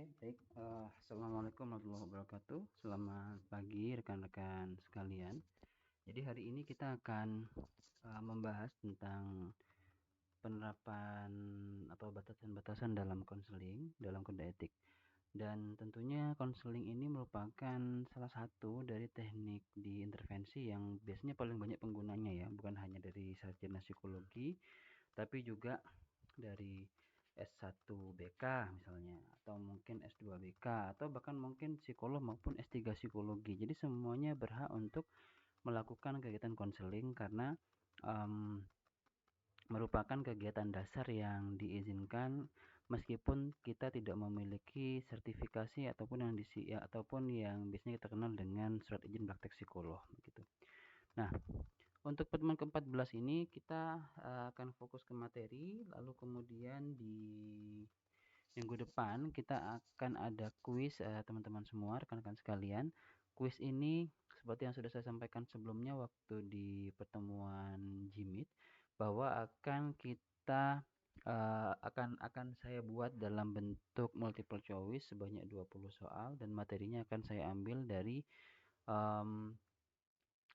Oke, baik. Assalamualaikum warahmatullahi wabarakatuh. Selamat pagi rekan-rekan sekalian. Jadi hari ini kita akan membahas tentang penerapan atau batasan-batasan dalam konseling, dalam kode etik. Dan tentunya konseling ini merupakan salah satu dari teknik di intervensi yang biasanya paling banyak penggunanya ya, bukan hanya dari sarjana psikologi, tapi juga dari S1 BK misalnya, atau mungkin S2 BK, atau bahkan mungkin psikolog maupun S3 psikologi. Jadi semuanya berhak untuk melakukan kegiatan konseling karena um, merupakan kegiatan dasar yang diizinkan meskipun kita tidak memiliki sertifikasi ataupun yang biasanya kita kenal dengan surat izin praktek psikolog begitu. Nah, untuk pertemuan ke-14 ini kita akan fokus ke materi, lalu kemudian di minggu depan kita akan ada kuis teman-teman semua, rekan-rekan sekalian. Kuis ini seperti yang sudah saya sampaikan sebelumnya waktu di pertemuan Jimit bahwa akan saya buat dalam bentuk multiple choice sebanyak 20 soal dan materinya akan saya ambil dari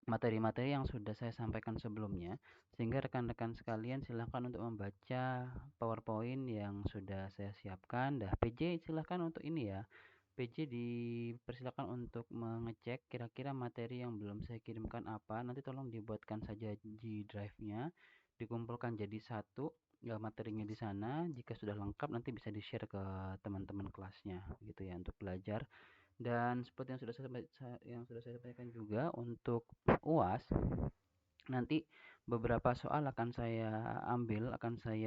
materi-materi yang sudah saya sampaikan sebelumnya, sehingga rekan-rekan sekalian silahkan untuk membaca PowerPoint yang sudah saya siapkan. PJ silahkan untuk ini ya. PJ dipersilakan untuk mengecek kira-kira materi yang belum saya kirimkan apa. Nanti tolong dibuatkan saja G drive-nya, dikumpulkan jadi satu ya materinya di sana. Jika sudah lengkap nanti bisa di-share ke teman-teman kelasnya gitu ya untuk belajar. Dan seperti yang sudah saya sampaikan juga untuk UAS nanti beberapa soal akan saya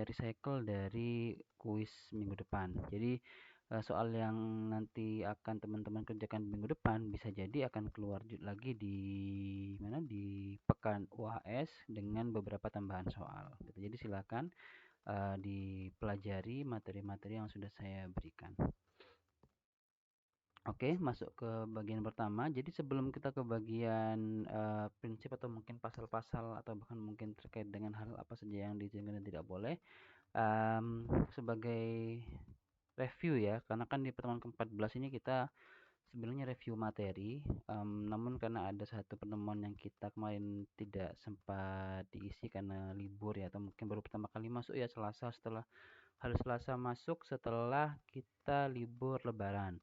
recycle dari kuis minggu depan. Jadi soal yang nanti akan teman-teman kerjakan minggu depan bisa jadi akan keluar lagi di pekan UAS dengan beberapa tambahan soal. Gitu. Jadi silakan dipelajari materi-materi yang sudah saya berikan. Oke, masuk ke bagian pertama. Jadi sebelum kita ke bagian prinsip atau mungkin pasal-pasal atau bahkan mungkin terkait dengan hal apa saja yang diizinkan dan tidak boleh, sebagai review ya, karena kan di pertemuan ke-14 ini kita sebenarnya review materi, namun karena ada satu pertemuan yang kita kemarin tidak sempat diisi karena libur ya, atau mungkin baru pertama kali masuk ya hari Selasa masuk setelah kita libur Lebaran.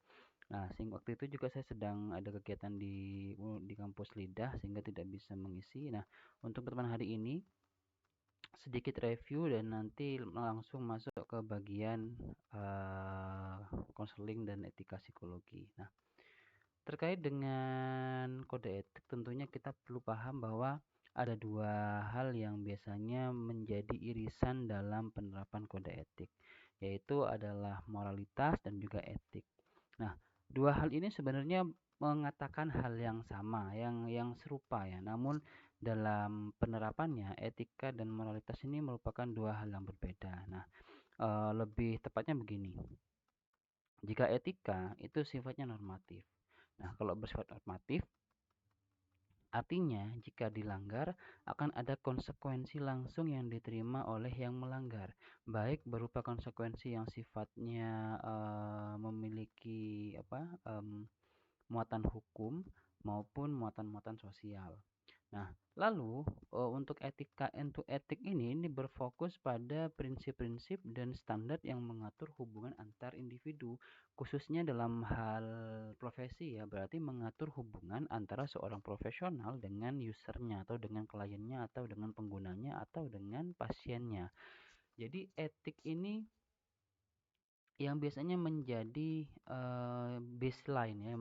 Nah, sehingga waktu itu juga saya sedang ada kegiatan di kampus Lidah sehingga tidak bisa mengisi. Nah, untuk pertemuan hari ini sedikit review dan nanti langsung masuk ke bagian konseling dan etika psikologi. Nah, terkait dengan kode etik tentunya kita perlu paham bahwa ada dua hal yang biasanya menjadi irisan dalam penerapan kode etik, yaitu adalah moralitas dan juga etik. Nah, dua hal ini sebenarnya mengatakan hal yang sama, yang serupa ya. Namun dalam penerapannya etika dan moralitas ini merupakan dua hal yang berbeda. Nah, lebih tepatnya begini. Jika etika itu sifatnya normatif. Nah, kalau bersifat normatif artinya jika dilanggar akan ada konsekuensi langsung yang diterima oleh yang melanggar, baik berupa konsekuensi yang sifatnya memiliki muatan hukum maupun muatan-muatan sosial. Nah, lalu untuk etik ini berfokus pada prinsip-prinsip dan standar yang mengatur hubungan antar individu, khususnya dalam hal profesi ya, berarti mengatur hubungan antara seorang profesional dengan usernya atau dengan kliennya atau dengan penggunanya atau dengan pasiennya. Jadi etik ini yang biasanya menjadi baseline ya,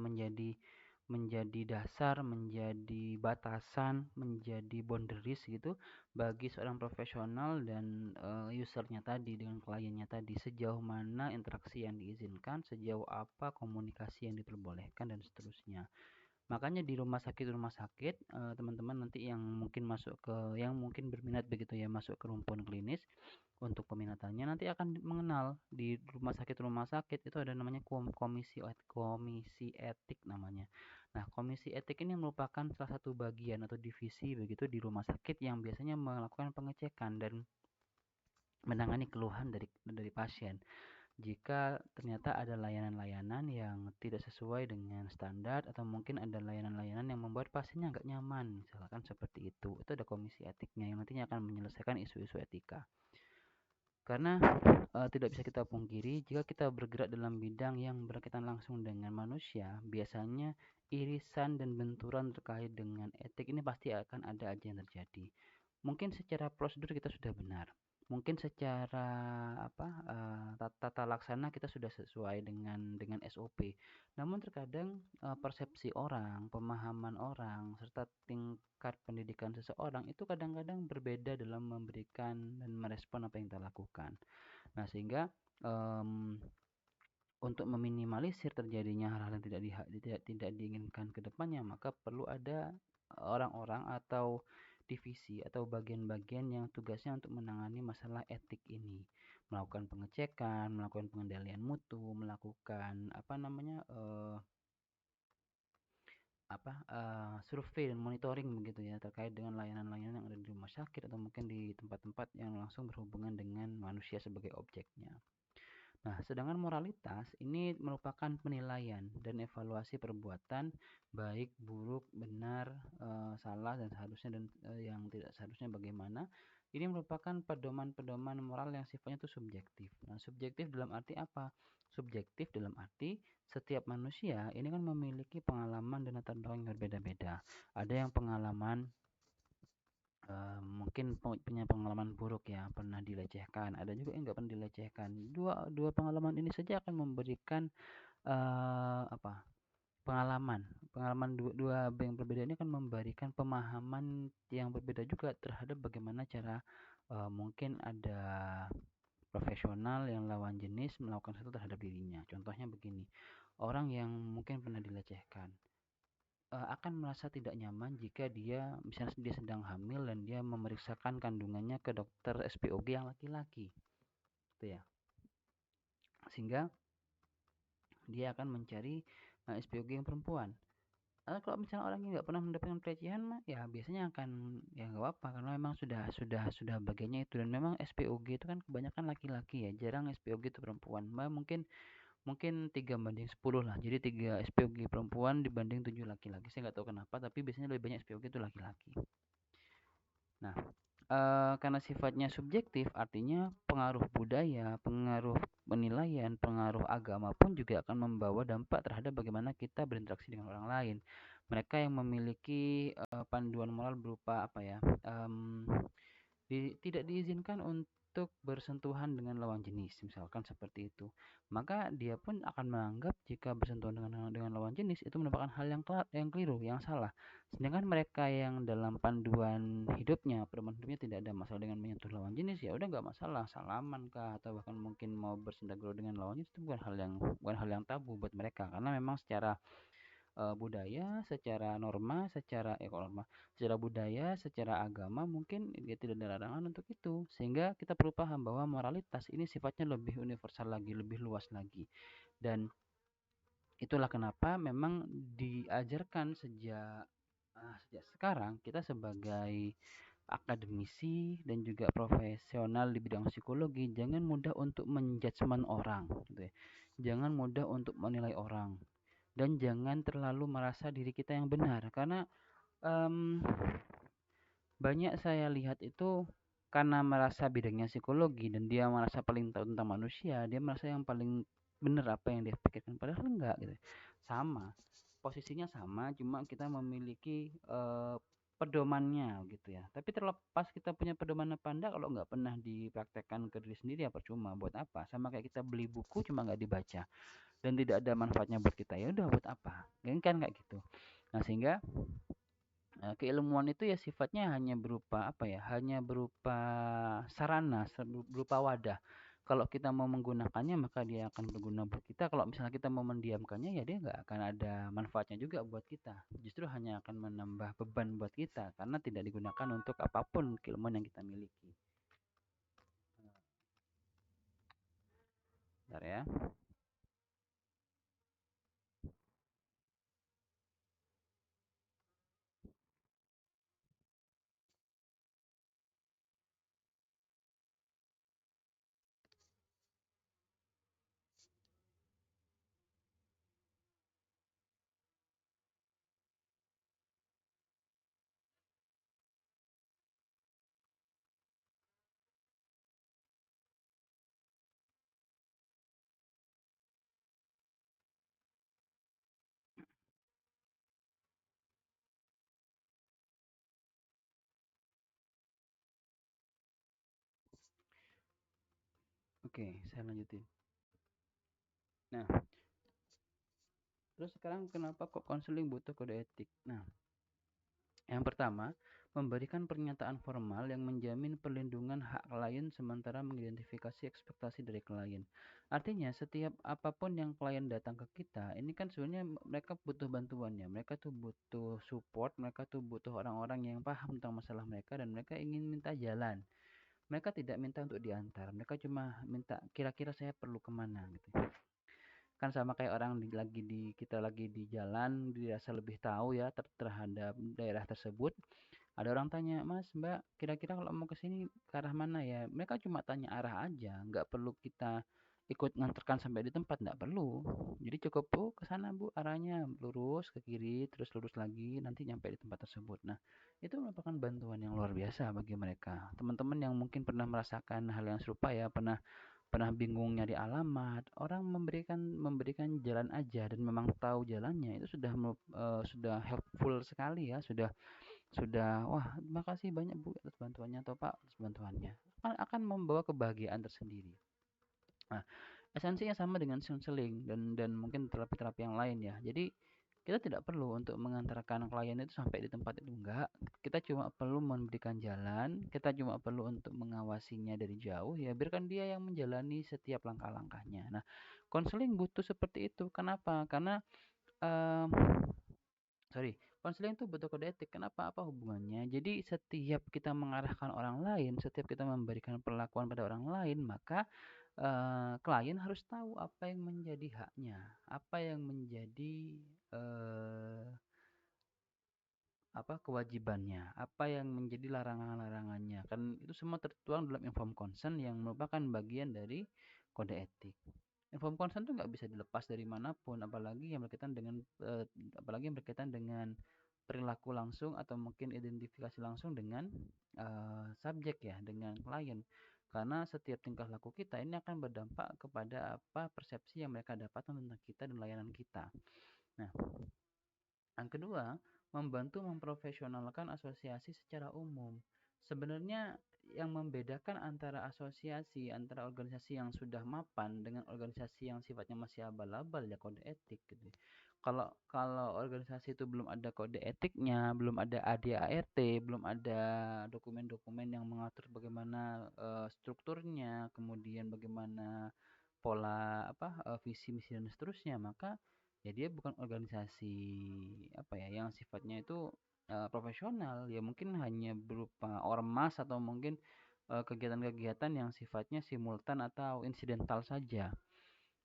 menjadi dasar, menjadi batasan, menjadi boundaries gitu bagi seorang profesional dan usernya tadi dengan kliennya tadi, sejauh mana interaksi yang diizinkan, sejauh apa komunikasi yang diperbolehkan dan seterusnya. Makanya di rumah sakit teman-teman nanti yang mungkin berminat begitu ya masuk ke rumpun klinis, untuk peminatannya nanti akan mengenal di rumah sakit itu ada namanya komisi etik namanya. Nah, komisi etik ini merupakan salah satu bagian atau divisi begitu di rumah sakit yang biasanya melakukan pengecekan dan menangani keluhan dari pasien. Jika ternyata ada layanan-layanan yang tidak sesuai dengan standar atau mungkin ada layanan-layanan yang membuat pasiennya nggak nyaman, misalkan seperti itu ada komisi etiknya yang nantinya akan menyelesaikan isu-isu etika. Karena tidak bisa kita pungkiri jika kita bergerak dalam bidang yang berkaitan langsung dengan manusia, biasanya irisan dan benturan terkait dengan etik ini pasti akan ada aja yang terjadi. Mungkin secara prosedur kita sudah benar. Mungkin secara tata laksana kita sudah sesuai dengan SOP. Namun terkadang persepsi orang, pemahaman orang, serta tingkat pendidikan seseorang itu kadang-kadang berbeda dalam memberikan dan merespon apa yang kita lakukan. Nah, sehingga em, untuk meminimalisir terjadinya hal-hal yang tidak diinginkan ke depannya, maka perlu ada orang-orang atau divisi atau bagian-bagian yang tugasnya untuk menangani masalah etik ini, melakukan pengecekan, melakukan pengendalian mutu, melakukan survei dan monitoring begitu ya terkait dengan layanan-layanan yang ada di rumah sakit atau mungkin di tempat-tempat yang langsung berhubungan dengan manusia sebagai objeknya. Nah, sedangkan moralitas ini merupakan penilaian dan evaluasi perbuatan baik, buruk, benar, salah dan seharusnya dan yang tidak seharusnya bagaimana. Ini merupakan pedoman-pedoman moral yang sifatnya itu subjektif. Nah, subjektif dalam arti apa? Subjektif dalam arti setiap manusia ini kan memiliki pengalaman dan latar belakang yang berbeda-beda. Ada yang pengalaman mungkin punya pengalaman buruk ya, pernah dilecehkan. Ada juga yang nggak pernah dilecehkan. Dua dua pengalaman ini saja akan memberikan apa? Pengalaman. Pengalaman dua yang berbeda ini akan memberikan pemahaman yang berbeda juga terhadap bagaimana cara mungkin ada profesional yang lawan jenis melakukan sesuatu terhadap dirinya. Contohnya begini, orang yang mungkin pernah dilecehkan akan merasa tidak nyaman jika dia misalnya dia sedang hamil dan dia memeriksakan kandungannya ke dokter SPOG yang laki-laki, gitu ya. Sehingga dia akan mencari SPOG yang perempuan. Kalau misalnya orang yang nggak pernah mendapatkan pelecehan mah ya biasanya akan ya nggak apa-apa karena memang sudah bagiannya itu dan memang SPOG itu kan kebanyakan laki-laki ya, jarang SPOG itu perempuan. Mungkin mungkin 3 banding 10 lah, jadi 3 SPOG perempuan dibanding 7 laki-laki. Saya nggak tahu kenapa tapi biasanya lebih banyak SPOG itu laki-laki. Nah, karena sifatnya subjektif, artinya pengaruh budaya, pengaruh penilaian, pengaruh agama pun juga akan membawa dampak terhadap bagaimana kita berinteraksi dengan orang lain. Mereka yang memiliki panduan moral berupa apa ya? Tidak diizinkan untuk bersentuhan dengan lawan jenis, misalkan seperti itu. Maka dia pun akan menganggap jika bersentuhan dengan lawan jenis itu merupakan hal yang keliru, yang salah. Sedangkan mereka yang dalam panduan hidupnya, pedoman hidupnya tidak ada masalah dengan menyentuh lawan jenis, ya udah nggak masalah, salaman kah atau bahkan mungkin mau bersendagro dengan lawan jenis itu bukan hal yang tabu buat mereka karena memang secara budaya, secara norma, secara budaya, secara agama mungkin dia tidak ada larangan untuk itu. Sehingga kita perlu paham bahwa moralitas ini sifatnya lebih universal lagi, lebih luas lagi. Dan itulah kenapa memang diajarkan sejak sekarang kita sebagai akademisi dan juga profesional di bidang psikologi jangan mudah untuk menjudgment orang gitu ya. Jangan mudah untuk menilai orang dan jangan terlalu merasa diri kita yang benar karena em, banyak saya lihat itu karena merasa bidangnya psikologi dan dia merasa paling tahu tentang manusia, dia merasa yang paling benar apa yang dia pikirkan padahal enggak gitu. Sama, posisinya sama, cuma kita memiliki pedomannya gitu ya. Tapi terlepas kita punya pedoman apa enggak kalau nggak pernah dipraktekkan ke diri sendiri ya percuma. Buat apa? Sama kayak kita beli buku cuma nggak dibaca dan tidak ada manfaatnya buat kita ya udah buat apa kan kayak gitu. Nah sehingga keilmuan itu ya sifatnya hanya berupa apa ya, hanya berupa sarana, berupa wadah. Kalau kita mau menggunakannya maka dia akan berguna buat kita, kalau misalnya kita mau mendiamkannya ya dia nggak akan ada manfaatnya juga buat kita, justru hanya akan menambah beban buat kita karena tidak digunakan untuk apapun keilmuan yang kita miliki. Bentar ya. Oke, saya lanjutin. Nah, terus sekarang kenapa kok konseling butuh kode etik? Nah, yang pertama, memberikan pernyataan formal yang menjamin perlindungan hak klien sementara mengidentifikasi ekspektasi dari klien. Artinya, setiap apapun yang klien datang ke kita, ini kan sebenarnya mereka butuh bantuannya. Mereka tuh butuh support, mereka tuh butuh orang-orang yang paham tentang masalah mereka dan mereka ingin minta jalan. Mereka tidak minta untuk diantar, mereka cuma minta kira-kira saya perlu kemana gitu. Kan sama kayak orang kita lagi di jalan dirasa lebih tahu ya terhadap daerah tersebut. Ada orang tanya, Mas, Mbak, kira-kira kalau mau ke sini ke arah mana ya? Mereka cuma tanya arah aja, nggak perlu kita ikut nganterkan sampai di tempat, nggak perlu. Jadi cukup, Bu, ke sana, Bu, arahnya lurus ke kiri, terus lurus lagi, nanti nyampe di tempat tersebut. Nah, itu merupakan bantuan yang luar biasa bagi mereka. Teman-teman yang mungkin pernah merasakan hal yang serupa ya, pernah pernah bingung nyari alamat, orang memberikan memberikan jalan aja dan memang tahu jalannya itu sudah helpful sekali ya, sudah, wah terima kasih banyak Bu atas bantuannya atau Pak atas bantuannya. Akan membawa kebahagiaan tersendiri. Nah, esensinya sama dengan counseling dan mungkin terapi-terapi yang lain ya. Jadi kita tidak perlu untuk mengantarkan klien itu sampai di tempat itu enggak. Kita cuma perlu memberikan jalan, kita cuma perlu untuk mengawasinya dari jauh ya biarkan dia yang menjalani setiap langkah-langkahnya. Nah, konseling butuh seperti itu. Kenapa? Karena em, sorry, konseling itu butuh kode etik. Kenapa? Apa hubungannya? Jadi setiap kita mengarahkan orang lain, setiap kita memberikan perlakuan pada orang lain, maka klien harus tahu apa yang menjadi haknya, apa yang menjadi eh, apa kewajibannya, apa yang menjadi larangan-larangannya. Kan itu semua tertuang dalam informed consent yang merupakan bagian dari kode etik. Informed consent itu nggak bisa dilepas dari manapun, apalagi yang berkaitan dengan perilaku langsung atau mungkin identifikasi langsung dengan subjek ya, dengan klien. Karena setiap tingkah laku kita ini akan berdampak kepada apa persepsi yang mereka dapatkan tentang kita dan layanan kita. Nah, yang kedua, membantu memprofesionalkan asosiasi secara umum. Sebenarnya yang membedakan antara organisasi yang sudah mapan dengan organisasi yang sifatnya masih abal-abal ya kode etik gitu. Kalau kalau organisasi itu belum ada kode etiknya, belum ada ADART, belum ada dokumen-dokumen yang mengatur bagaimana strukturnya, kemudian bagaimana pola visi misi dan seterusnya, maka ya dia bukan organisasi yang sifatnya itu profesional ya mungkin hanya berupa ormas atau mungkin kegiatan-kegiatan yang sifatnya simultan atau insidental saja.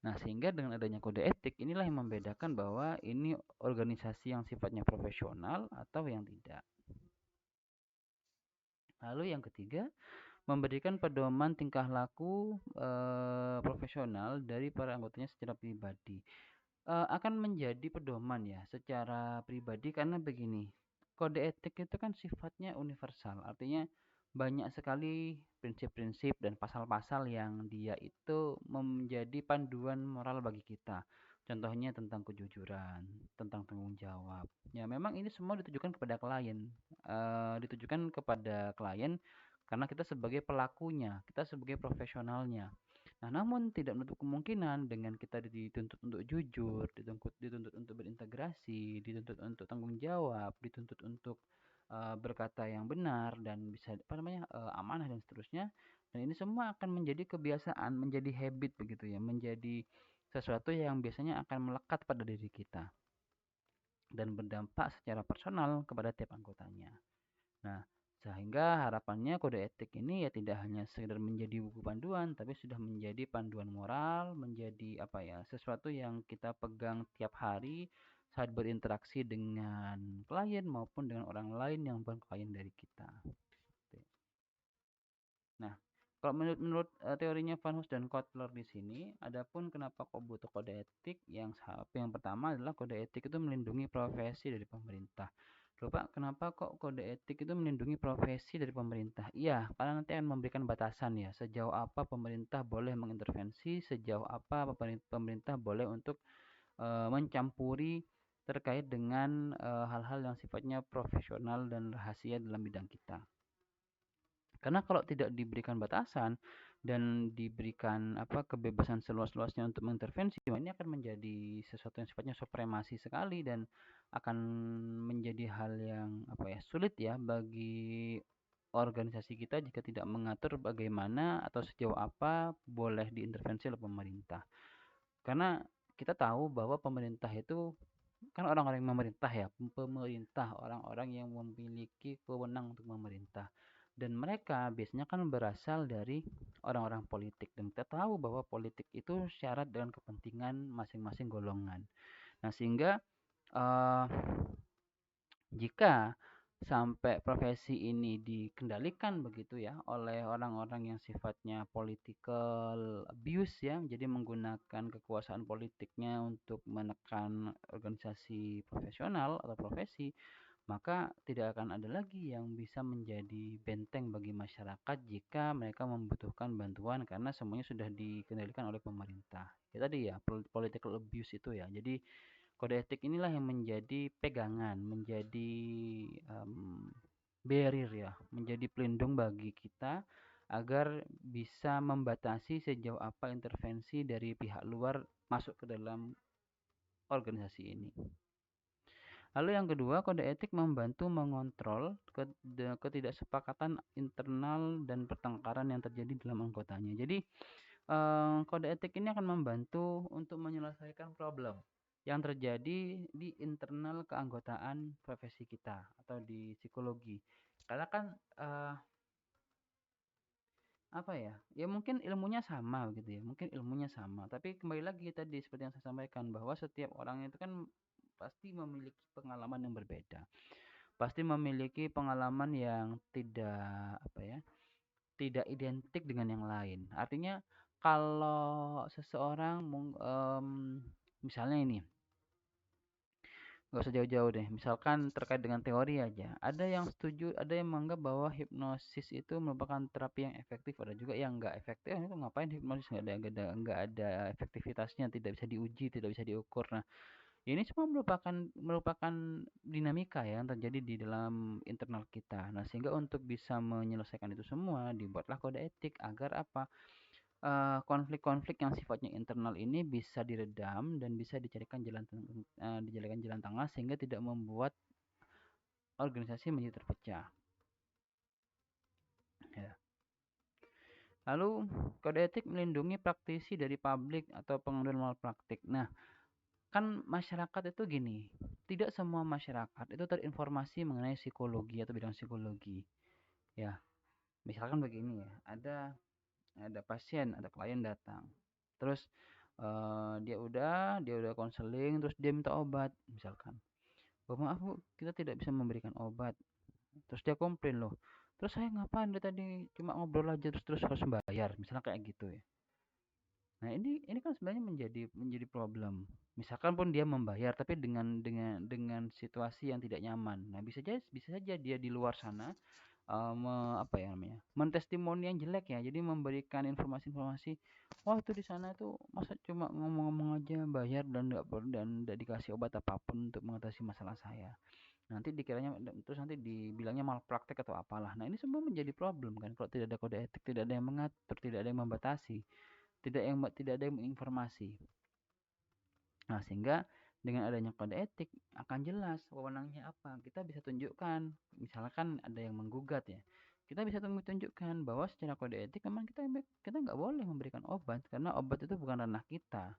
Nah, sehingga dengan adanya kode etik inilah yang membedakan bahwa ini organisasi yang sifatnya profesional atau yang tidak. Lalu yang ketiga, memberikan pedoman tingkah laku profesional dari para anggotanya secara pribadi. Akan menjadi pedoman ya secara pribadi karena begini, kode etik itu kan sifatnya universal, artinya banyak sekali prinsip-prinsip dan pasal-pasal yang dia itu menjadi panduan moral bagi kita. Contohnya tentang kejujuran, tentang tanggung jawab. Ya memang ini semua ditujukan kepada klien, karena kita sebagai pelakunya, kita sebagai profesionalnya. Nah, namun tidak menutup kemungkinan dengan kita dituntut untuk jujur, dituntut untuk berintegrasi, dituntut untuk tanggung jawab, dituntut untuk berkata yang benar dan bisa amanah dan seterusnya. Dan ini semua akan menjadi kebiasaan, menjadi habit begitu ya, menjadi sesuatu yang biasanya akan melekat pada diri kita dan berdampak secara personal kepada tiap anggotanya. Nah, sehingga harapannya kode etik ini ya tidak hanya sekedar menjadi buku panduan, tapi sudah menjadi panduan moral, menjadi sesuatu yang kita pegang tiap hari saat berinteraksi dengan klien maupun dengan orang lain yang bukan klien dari kita. Nah, kalau menurut teorinya Van Hoos dan Kotler di sini, adapun kenapa kok butuh kode etik, yang pertama adalah kode etik itu melindungi profesi dari pemerintah. Loh Pak, kenapa kok kode etik itu melindungi profesi dari pemerintah? Iya, karena nanti akan memberikan batasan ya, sejauh apa pemerintah boleh mengintervensi, sejauh apa pemerintah boleh untuk mencampuri terkait dengan hal-hal yang sifatnya profesional dan rahasia dalam bidang kita. Karena kalau tidak diberikan batasan, dan diberikan kebebasan seluas-luasnya untuk mengintervensi, ini akan menjadi sesuatu yang sifatnya supremasi sekali dan akan menjadi hal yang sulit ya bagi organisasi kita jika tidak mengatur bagaimana atau sejauh apa boleh diintervensi oleh pemerintah. Karena kita tahu bahwa pemerintah itu kan orang-orang yang memerintah ya, pemerintah, orang-orang yang memiliki wewenang untuk memerintah. Dan mereka biasanya kan berasal dari orang-orang politik. Dan kita tahu bahwa politik itu syarat dengan kepentingan masing-masing golongan. Nah, sehingga eh, jika sampai profesi ini dikendalikan begitu ya oleh orang-orang yang sifatnya political abuse ya, jadi menggunakan kekuasaan politiknya untuk menekan organisasi profesional atau profesi, maka tidak akan ada lagi yang bisa menjadi benteng bagi masyarakat jika mereka membutuhkan bantuan karena semuanya sudah dikendalikan oleh pemerintah. Ya tadi ya, political abuse itu ya. Jadi kode etik inilah yang menjadi pegangan, menjadi barrier ya, menjadi pelindung bagi kita agar bisa membatasi sejauh apa intervensi dari pihak luar masuk ke dalam organisasi ini. Lalu yang kedua, kode etik membantu mengontrol ketidaksepakatan internal dan pertengkaran yang terjadi dalam anggotanya. Jadi, kode etik ini akan membantu untuk menyelesaikan problem yang terjadi di internal keanggotaan profesi kita atau di psikologi. Karena kan ya mungkin ilmunya sama gitu ya, mungkin ilmunya sama. Tapi kembali lagi tadi seperti yang saya sampaikan bahwa setiap orang itu kan pasti memiliki pengalaman yang berbeda. Pasti memiliki pengalaman yang tidak identik dengan yang lain. Artinya kalau seseorang misalnya ini, nggak usah jauh-jauh deh. Misalkan terkait dengan teori aja. Ada yang setuju, ada yang menganggap bahwa hipnosis itu merupakan terapi yang efektif. Ada juga yang nggak efektif. Itu ngapain hipnosis nggak ada efektivitasnya, tidak bisa diuji, tidak bisa diukur. Nah, ini semua merupakan dinamika ya yang terjadi di dalam internal kita. Nah, sehingga untuk bisa menyelesaikan itu semua dibuatlah kode etik agar konflik-konflik yang sifatnya internal ini bisa diredam dan bisa dijadikan jalan tengah sehingga tidak membuat organisasi menjadi terpecah. Ya. Lalu kode etik melindungi praktisi dari publik atau pengaduan malpraktik. Nah, kan masyarakat itu gini, tidak semua masyarakat itu terinformasi mengenai psikologi atau bidang psikologi. Ya, misalkan begini ya, ada pasien, ada klien datang. Terus dia udah konseling, terus dia minta obat misalkan. Oh, maaf Bu, kita tidak bisa memberikan obat. Terus dia komplain loh. Terus saya ngapain dia tadi cuma ngobrol aja terus harus bayar, misalnya kayak gitu ya. Nah, ini kan sebenarnya menjadi problem. Misalkan pun dia membayar tapi dengan situasi yang tidak nyaman. Nah, bisa saja dia di luar sana mentestimoni yang jelek ya. Jadi memberikan informasi-informasi, wah itu di sana itu masa cuma ngomong-ngomong aja bayar dan tidak dikasih obat apapun untuk mengatasi masalah saya. Nanti dikiranya terus nanti dibilangnya malpraktek atau apalah. Nah, ini semua menjadi problem kan kalau tidak ada kode etik, tidak ada yang mengatur, tidak ada yang membatasi, tidak ada yang menginformasi. Nah, sehingga dengan adanya kode etik akan jelas wewenangnya apa. Kita bisa tunjukkan, misalkan ada yang menggugat ya. Kita bisa tunjukkan bahwa secara kode etik memang kita nggak boleh memberikan obat karena obat itu bukan ranah kita.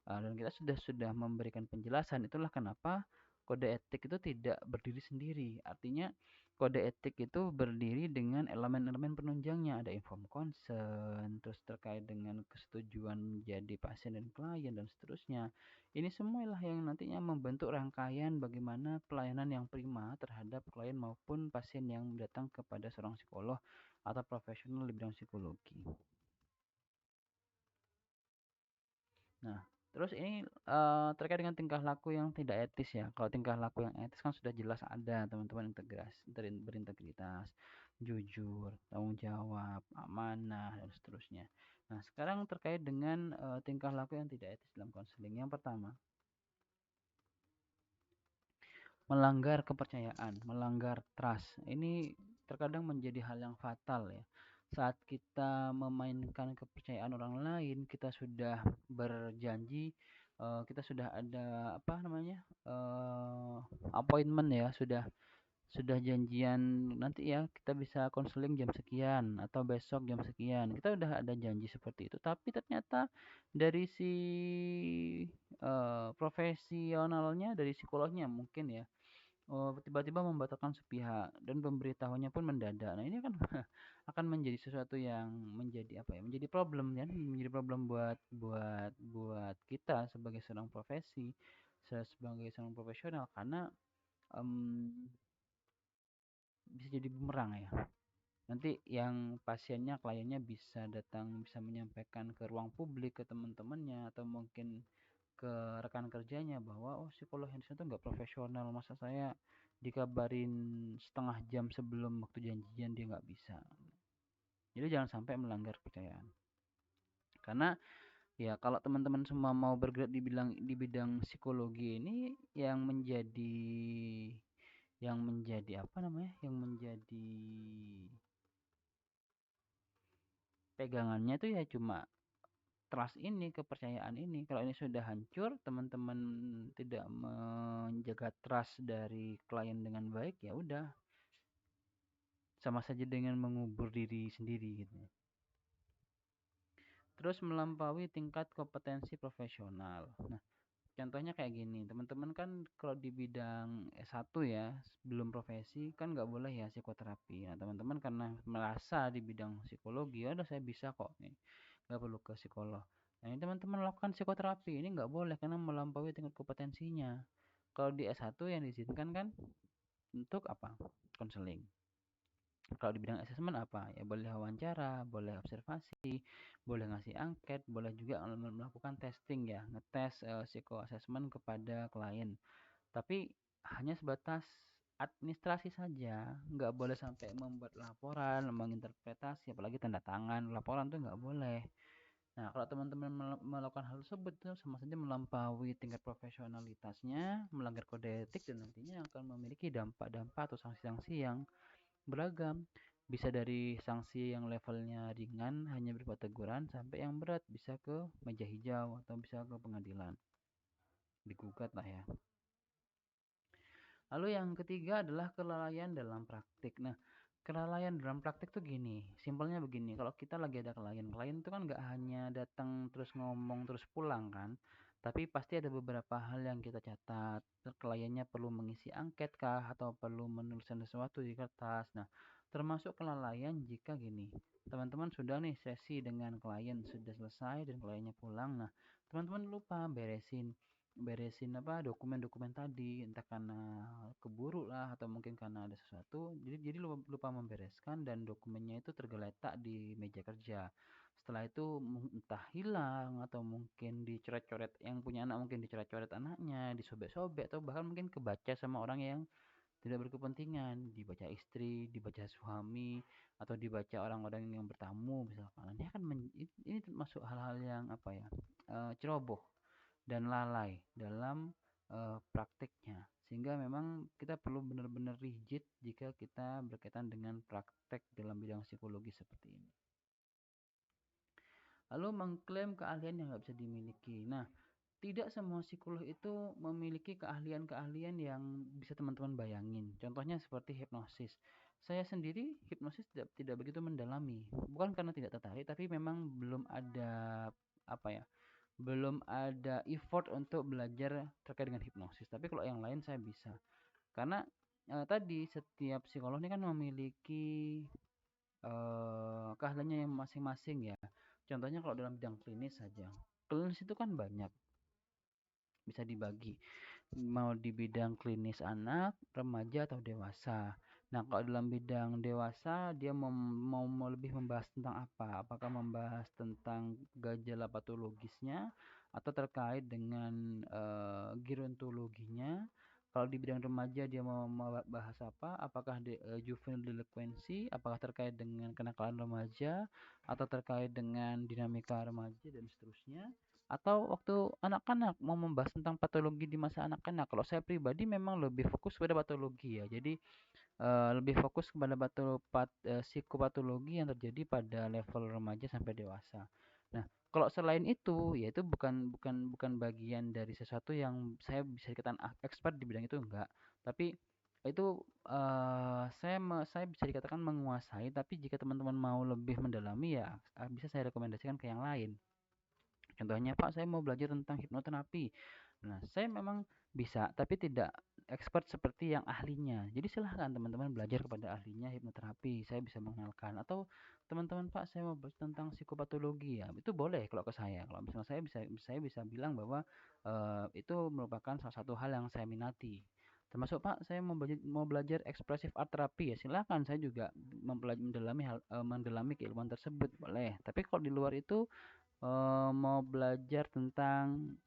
Dan kita sudah memberikan penjelasan, itulah kenapa kode etik itu tidak berdiri sendiri. Artinya kode etik itu berdiri dengan elemen-elemen penunjangnya, ada informed consent, terus terkait dengan kesetujuan jadi pasien dan klien dan seterusnya. Ini semualah yang nantinya membentuk rangkaian bagaimana pelayanan yang prima terhadap klien maupun pasien yang datang kepada seorang psikolog atau profesional di bidang psikologi. Nah, terus ini terkait dengan tingkah laku yang tidak etis ya. Kalau tingkah laku yang etis kan sudah jelas ada teman-teman, berintegritas, jujur, tanggung jawab, amanah dan seterusnya. Nah, sekarang terkait dengan tingkah laku yang tidak etis dalam konseling. Yang pertama, melanggar kepercayaan, melanggar trust. Ini terkadang menjadi hal yang fatal ya. saat kita memainkan kepercayaan orang lain, kita sudah berjanji, kita sudah ada apa namanya, appointment ya, sudah janjian nanti ya kita bisa konseling jam sekian atau besok jam sekian. Kita udah ada janji seperti itu, tapi ternyata dari si profesionalnya, dari psikolognya mungkin ya, tiba-tiba membatalkan sepihak dan pemberitahuannya pun mendadak. Nah, ini kan akan menjadi sesuatu yang menjadi apa ya? Menjadi problem kan, menjadi problem buat kita sebagai seorang profesi, sebagai seorang profesional karena em, bisa jadi bumerang ya. Nanti yang pasiennya, kliennya bisa datang, bisa menyampaikan ke ruang publik, ke teman-temannya, atau mungkin ke rekan kerjanya bahwa oh psikolog Henderson itu nggak profesional, masa saya dikabarin setengah jam sebelum waktu janjian dia nggak bisa. Jadi jangan sampai melanggar kepercayaan. Karena ya kalau teman-teman semua mau bergerak di bidang psikologi ini yang menjadi apa namanya? Yang menjadi pegangannya itu ya cuma trust ini, kepercayaan ini. Kalau ini sudah hancur, teman-teman tidak menjaga trust dari klien dengan baik, ya udah sama saja dengan mengubur diri sendiri gitu. Terus melampaui tingkat kompetensi profesional. Nah, contohnya kayak gini, teman-teman kan kalau di bidang S1 ya, sebelum profesi kan nggak boleh ya psikoterapi. Nah, teman-teman karena merasa di bidang psikologi, ya udah saya bisa kok nih, nggak perlu ke psikolog. Nah, ini teman-teman lakukan psikoterapi, ini nggak boleh karena melampaui tingkat kompetensinya. Kalau di S1 yang diizinkan kan untuk apa? Konseling. Kalau di bidang asesmen apa? Ya boleh wawancara, boleh observasi, boleh ngasih angket, boleh juga melakukan testing ya, ngetes psiko assessment kepada klien. Tapi hanya sebatas administrasi saja, nggak boleh sampai membuat laporan, menginterpretasi, apalagi tanda tangan laporan tuh nggak boleh. Nah, kalau teman-teman melakukan hal tersebut itu sama saja melampaui tingkat profesionalitasnya, melanggar kode etik dan nantinya akan memiliki dampak-dampak atau sanksi-sanksi yang beragam. Bisa dari sanksi yang levelnya ringan hanya berupa teguran sampai yang berat bisa ke meja hijau atau bisa ke pengadilan. Digugat lah ya. Lalu yang ketiga adalah kelalaian dalam praktik. Nah, kelalaian dalam praktik tuh gini, simpelnya begini, kalau kita lagi ada klien itu kan nggak hanya datang terus ngomong terus pulang kan, tapi pasti ada beberapa hal yang kita catat. Kliennya perlu mengisi angket kah, atau perlu menuliskan sesuatu di kertas. Nah, termasuk kelalaian jika gini, teman-teman sudah nih sesi dengan klien, sudah selesai dan kliennya pulang. Nah, teman-teman lupa beresin beresin apa dokumen-dokumen tadi, entah karena keburu lah atau mungkin karena ada sesuatu, jadi lupa membereskan dan dokumennya itu tergeletak di meja kerja. Setelah itu entah hilang atau mungkin dicoret-coret, yang punya anak mungkin dicoret-coret anaknya, disobek-sobek, atau bahkan mungkin kebaca sama orang yang tidak berkepentingan, dibaca istri, dibaca suami, atau dibaca orang-orang yang bertamu misalkan. Ini akan ini termasuk hal-hal yang apa ya, ceroboh dan lalai dalam prakteknya, sehingga memang kita perlu benar-benar rigid jika kita berkaitan dengan praktek dalam bidang psikologi seperti ini. Lalu mengklaim keahlian yang nggak bisa dimiliki. Nah, tidak semua psikolog itu memiliki keahlian-keahlian yang bisa teman-teman bayangin. Contohnya seperti hipnosis. Saya sendiri hipnosis tidak begitu mendalami. Bukan karena tidak tertarik, tapi memang belum ada apa ya, belum ada effort untuk belajar terkait dengan hipnosis. Tapi kalau yang lain saya bisa. Karena tadi setiap psikolog ini kan memiliki keahliannya yang masing-masing ya. Contohnya kalau dalam bidang klinis saja. Klinis itu kan banyak, bisa dibagi. Mau di bidang klinis anak, remaja atau dewasa. Nah, kalau dalam bidang dewasa dia mau lebih membahas tentang apa? Apakah membahas tentang gejala patologisnya atau terkait dengan gerontologinya? Kalau di bidang remaja dia mau bahas apa? Apakah juvenile delinquency, apakah terkait dengan kenakalan remaja, atau terkait dengan dinamika remaja dan seterusnya, atau waktu anak-anak mau membahas tentang patologi di masa anak-anak. Kalau saya pribadi memang lebih fokus pada patologi ya. Jadi lebih fokus kepada psikopatologi yang terjadi pada level remaja sampai dewasa. Nah, kalau selain itu, ya itu bukan bagian dari sesuatu yang saya bisa dikatakan expert di bidang itu enggak. Tapi itu saya bisa dikatakan menguasai, tapi jika teman-teman mau lebih mendalami ya bisa saya rekomendasikan ke yang lain. Contohnya, Pak, saya mau belajar tentang hipnoterapi. Nah, saya memang bisa, tapi tidak expert seperti yang ahlinya. Jadi silahkan teman-teman belajar kepada ahlinya hipnoterapi. Saya bisa mengenalkan. Atau teman-teman, Pak, saya mau belajar tentang psikopatologi ya. Itu boleh kalau ke saya. Kalau misalnya saya bisa bilang bahwa itu merupakan salah satu hal yang saya minati. Termasuk, Pak, saya mau belajar ekspresif art terapi ya. Silahkan, saya juga mendalami keilmuan tersebut boleh. Tapi kalau di luar itu mau belajar tentang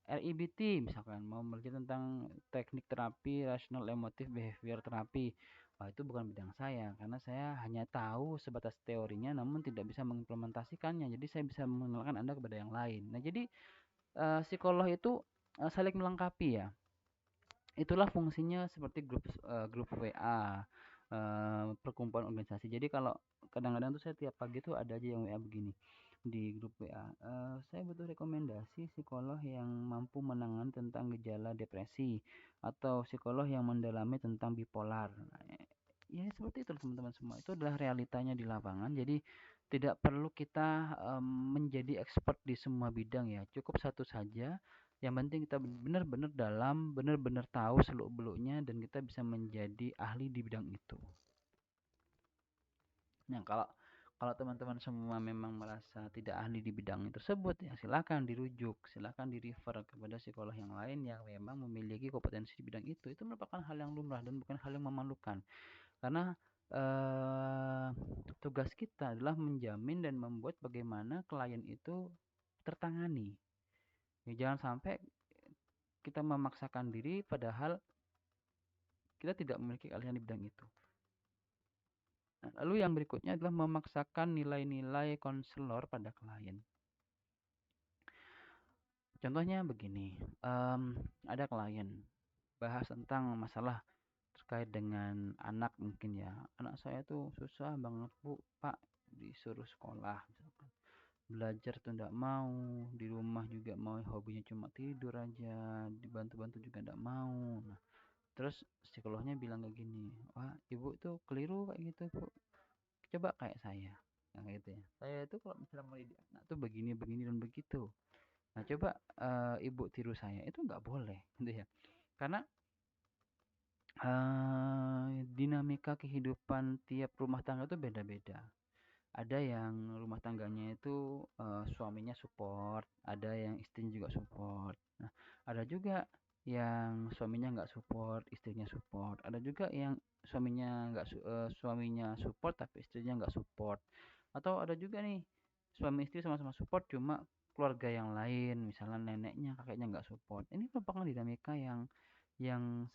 REBT misalkan, mau belajar tentang teknik terapi rasional emotif behavior terapi. Wah, itu bukan bidang saya karena saya hanya tahu sebatas teorinya namun tidak bisa mengimplementasikannya. Jadi saya bisa mengenalkan Anda kepada yang lain. Nah, jadi psikolog itu saling melengkapi ya. Itulah fungsinya seperti grup WA, perkumpulan organisasi. Jadi kalau kadang-kadang tuh saya tiap pagi tuh ada aja yang WA begini di grup WA. Saya butuh rekomendasi psikolog yang mampu menangani tentang gejala depresi atau psikolog yang mendalami tentang bipolar. Nah, ya seperti itu teman-teman semua. Itu adalah realitanya di lapangan. Jadi tidak perlu kita menjadi expert di semua bidang ya. Cukup satu saja. Yang penting kita benar-benar dalam, benar-benar tahu seluk-beluknya dan kita bisa menjadi ahli di bidang itu. Nah, kalau kalau teman-teman semua memang merasa tidak ahli di bidang tersebut, ya silakan dirujuk, silakan di-refer kepada psikolog yang lain yang memang memiliki kompetensi di bidang itu. Itu merupakan hal yang lumrah dan bukan hal yang memalukan. Karena tugas kita adalah menjamin dan membuat bagaimana klien itu tertangani. Ya, jangan sampai kita memaksakan diri padahal kita tidak memiliki keahlian di bidang itu. Nah, lalu yang berikutnya adalah memaksakan nilai-nilai konselor pada klien. Contohnya begini, ada klien bahas tentang masalah terkait dengan anak mungkin ya. Anak saya tuh susah banget Bu, Pak, disuruh sekolah misalkan. Belajar tuh enggak mau, di rumah juga mau hobinya cuma tidur aja, dibantu-bantu juga enggak mau. Nah, terus psikolognya bilang kayak gini, wah ibu tuh keliru kayak gitu Bu, coba kayak saya. Nah gitu ya, saya itu kalau misalnya mau didik anak tuh begini begini dan begitu. Nah coba ibu tiru saya, itu nggak boleh gitu ya, karena dinamika kehidupan tiap rumah tangga itu beda-beda. Ada yang rumah tangganya itu suaminya support, ada yang istrinya juga support. Nah, ada juga yang suaminya nggak support, istrinya support. Ada juga yang suaminya support tapi istrinya nggak support. Atau ada juga nih suami istri sama-sama support cuma keluarga yang lain, misalnya neneknya, kakeknya nggak support. Ini merupakan dinamika yang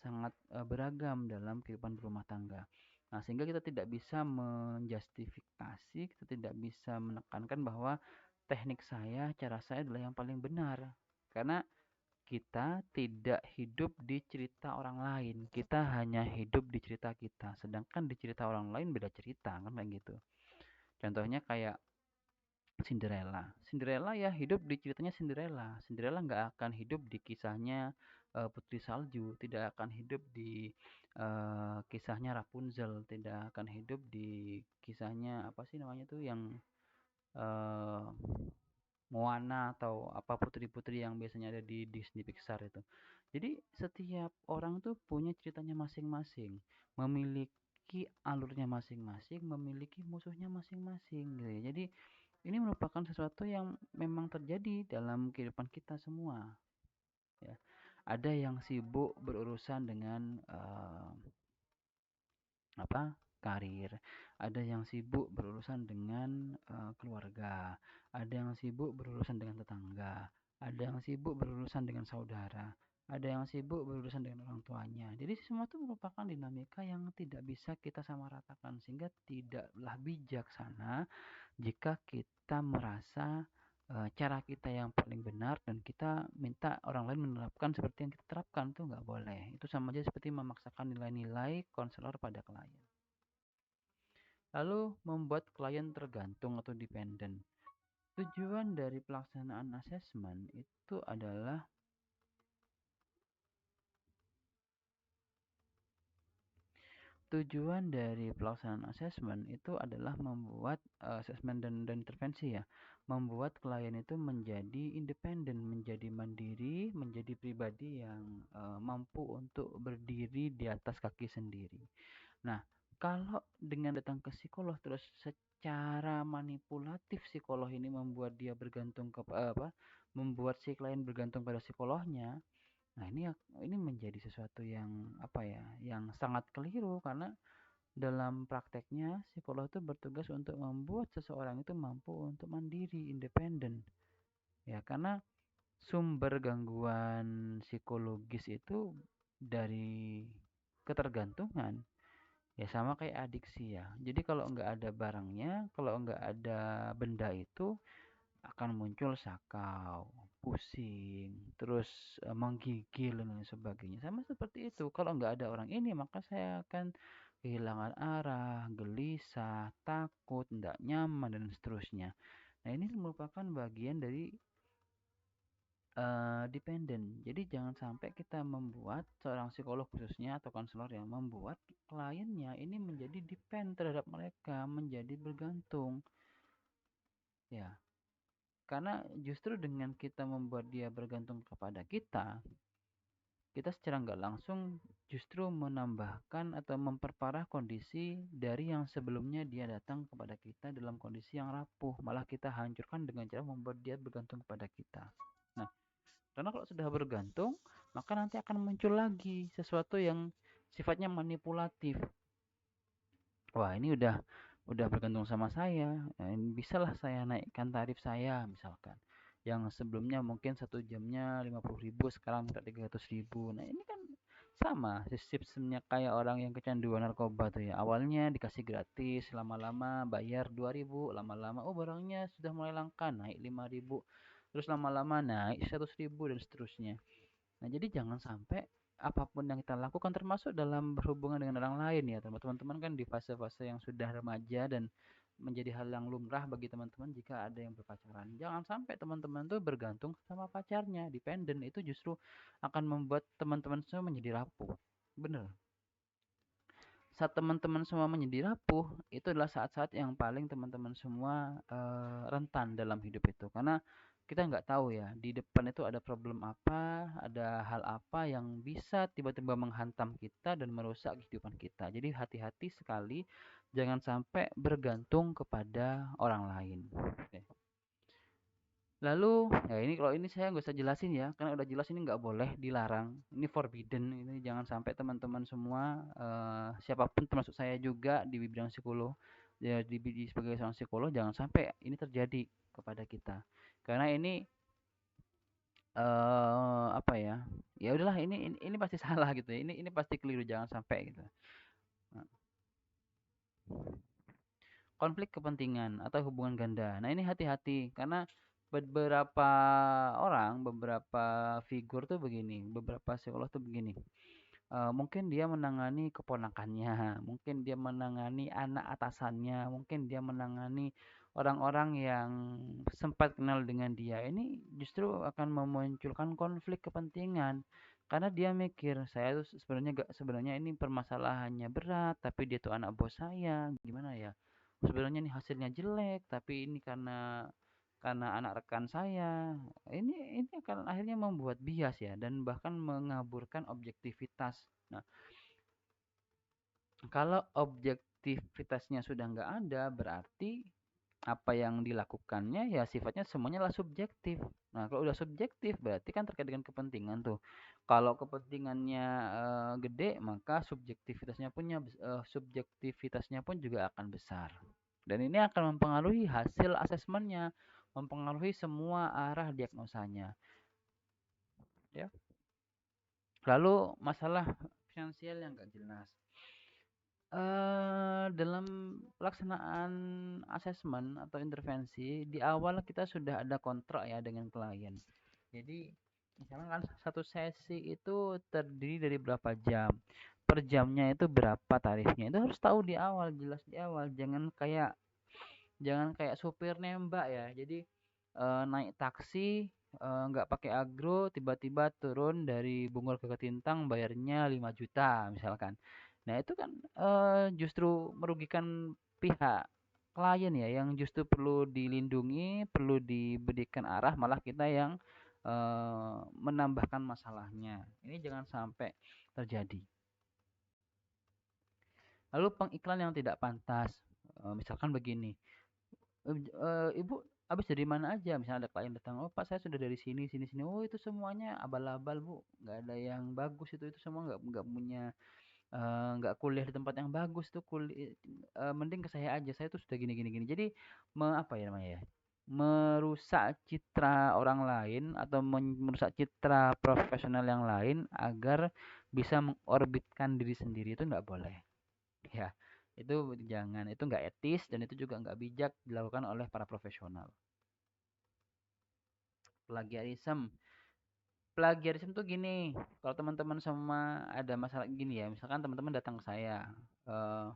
sangat beragam dalam kehidupan berumah tangga. Nah, sehingga kita tidak bisa menjustifikasi, kita tidak bisa menekankan bahwa teknik saya, cara saya adalah yang paling benar. Karena kita tidak hidup di cerita orang lain. Kita hanya hidup di cerita kita. Sedangkan di cerita orang lain beda cerita, kan kayak gitu. Contohnya kayak Cinderella. Cinderella ya hidup di ceritanya Cinderella. Cinderella nggak akan hidup di kisahnya Putri Salju, tidak akan hidup di kisahnya Rapunzel, tidak akan hidup di kisahnya apa sih namanya tuh yang uh, Moana atau apa putri-putri yang biasanya ada di Disney Pixar itu. Jadi setiap orang tuh punya ceritanya masing-masing, memiliki alurnya masing-masing, memiliki musuhnya masing-masing gitu ya. Jadi ini merupakan sesuatu yang memang terjadi dalam kehidupan kita semua ya. Ada yang sibuk berurusan dengan karir, ada yang sibuk berurusan dengan keluarga, ada yang sibuk berurusan dengan tetangga, ada yang sibuk berurusan dengan saudara, ada yang sibuk berurusan dengan orang tuanya. Jadi semua itu merupakan dinamika yang tidak bisa kita samaratakan, sehingga tidaklah bijaksana jika kita merasa cara kita yang paling benar dan kita minta orang lain menerapkan seperti yang kita terapkan. Itu nggak boleh. Itu sama aja seperti memaksakan nilai-nilai konselor pada klien. Lalu membuat klien tergantung atau dependen. Tujuan dari pelaksanaan asesmen itu adalah membuat asesmen dan intervensi ya, membuat klien itu menjadi independen, menjadi mandiri, menjadi pribadi yang mampu untuk berdiri di atas kaki sendiri. Nah, kalau dengan datang ke psikolog terus secara manipulatif psikolog ini membuat dia bergantung ke membuat si klien bergantung pada psikolognya. Nah, ini menjadi sesuatu yang apa ya, yang sangat keliru karena dalam prakteknya psikolog itu bertugas untuk membuat seseorang itu mampu untuk mandiri, independen. Ya, karena sumber gangguan psikologis itu dari ketergantungan. Ya sama kayak adiksi ya. Jadi kalau nggak ada barangnya, kalau nggak ada benda itu akan muncul sakau, pusing, terus menggigil dan lain sebagainya. Sama seperti itu. Kalau nggak ada orang ini, maka saya akan kehilangan arah, gelisah, takut, tidak nyaman dan seterusnya. Nah, ini merupakan bagian dari dependen. Jadi jangan sampai kita membuat seorang psikolog khususnya atau konselor yang membuat kliennya ini menjadi depend terhadap mereka, menjadi bergantung. Ya, karena justru dengan kita membuat dia bergantung kepada kita secara nggak langsung justru menambahkan atau memperparah kondisi dari yang sebelumnya dia datang kepada kita dalam kondisi yang rapuh. Malah kita hancurkan dengan cara membuat dia bergantung kepada kita. Nah, karena kalau sudah bergantung, maka nanti akan muncul lagi sesuatu yang sifatnya manipulatif. Wah, ini udah bergantung sama saya. Nah, bisalah saya naikkan tarif saya misalkan. Yang sebelumnya mungkin 1 jamnya 50.000, sekarang minta 300.000. Nah, ini kan sama sistemnya kayak orang yang kecanduan narkoba tuh ya. Awalnya dikasih gratis, lama-lama bayar 2.000, lama-lama oh barangnya sudah mulai langka, naik 5.000. Terus lama-lama naik 100.000 dan seterusnya. Nah, jadi jangan sampai apapun yang kita lakukan termasuk dalam berhubungan dengan orang lain ya, teman-teman kan di fase-fase yang sudah remaja dan menjadi hal yang lumrah bagi teman-teman jika ada yang berpacaran. Jangan sampai teman-teman tuh bergantung sama pacarnya, dependen. Itu justru akan membuat teman-teman semua menjadi rapuh. Bener. Saat teman-teman semua menjadi rapuh, itu adalah saat-saat yang paling teman-teman semua rentan dalam hidup itu. Karena kita nggak tahu ya, di depan itu ada problem apa, ada hal apa yang bisa tiba-tiba menghantam kita dan merusak kehidupan kita. Jadi hati-hati sekali, jangan sampai bergantung kepada orang lain. Oke. Lalu, ya ini kalau ini saya nggak usah jelasin ya, karena udah jelas ini nggak boleh, dilarang, ini forbidden, ini jangan sampai teman-teman semua, siapapun termasuk saya juga di bidang psikolog, ya sebagai seorang psikolog jangan sampai ini terjadi kepada kita, karena ini apa ya, ya udahlah ini pasti salah gitu, ya. Ini pasti keliru, jangan sampai gitu. Nah, konflik kepentingan atau hubungan ganda. Nah, ini hati-hati karena beberapa orang, beberapa figur tuh begini, beberapa psikolog tuh begini. Mungkin dia menangani keponakannya, mungkin dia menangani anak atasannya, mungkin dia menangani orang-orang yang sempat kenal dengan dia. Ini justru akan memunculkan konflik kepentingan. Karena dia mikir, saya tuh sebenarnya ini permasalahannya berat, tapi dia tuh anak bos saya, gimana ya? Sebenarnya ini hasilnya jelek, tapi ini karena anak rekan saya. Ini akan akhirnya membuat bias ya dan bahkan mengaburkan objektivitas. Nah, kalau objektivitasnya sudah nggak ada, berarti apa yang dilakukannya ya sifatnya semuanya lah subjektif. Nah, kalau udah subjektif berarti kan terkait dengan kepentingan tuh. Kalau kepentingannya gede, maka subjektivitasnya pun juga akan besar. Dan ini akan mempengaruhi hasil asesmennya, mempengaruhi semua arah diagnosanya. Ya. Lalu masalah finansial yang nggak jelas. Dalam pelaksanaan asesmen atau intervensi, di awal kita sudah ada kontrak ya dengan klien. Jadi, misalkan kan satu sesi itu terdiri dari berapa jam. Per jamnya itu berapa tarifnya. Itu harus tahu di awal, jelas di awal. Jangan kayak supir nembak ya. Jadi naik taksi nggak pakai agro, tiba-tiba turun dari Bungur ke Ketintang bayarnya 5 juta misalkan. Nah, itu kan justru merugikan pihak klien ya, yang justru perlu dilindungi, perlu diberikan arah, malah kita yang menambahkan masalahnya. Ini jangan sampai terjadi. Lalu pengiklan yang tidak pantas, misalkan begini, "Ibu habis dari mana aja?" Misalnya ada klien datang, "Oh Pak, saya sudah dari sini sini sini." "Oh, itu semuanya abal-abal Bu, nggak ada yang bagus itu semua nggak punya, nggak kuliah di tempat yang bagus tuh, mending ke saya aja, saya tuh sudah gini gini gini." Jadi apa ya namanya ya, merusak citra orang lain atau merusak citra profesional yang lain agar bisa mengorbitkan diri sendiri, itu nggak boleh. Ya, itu jangan, itu nggak etis dan itu juga nggak bijak dilakukan oleh para profesional. Plagiarisme. Plagiarisme tuh gini, kalau teman-teman semua ada masalah gini ya, misalkan teman-teman datang ke saya, eh,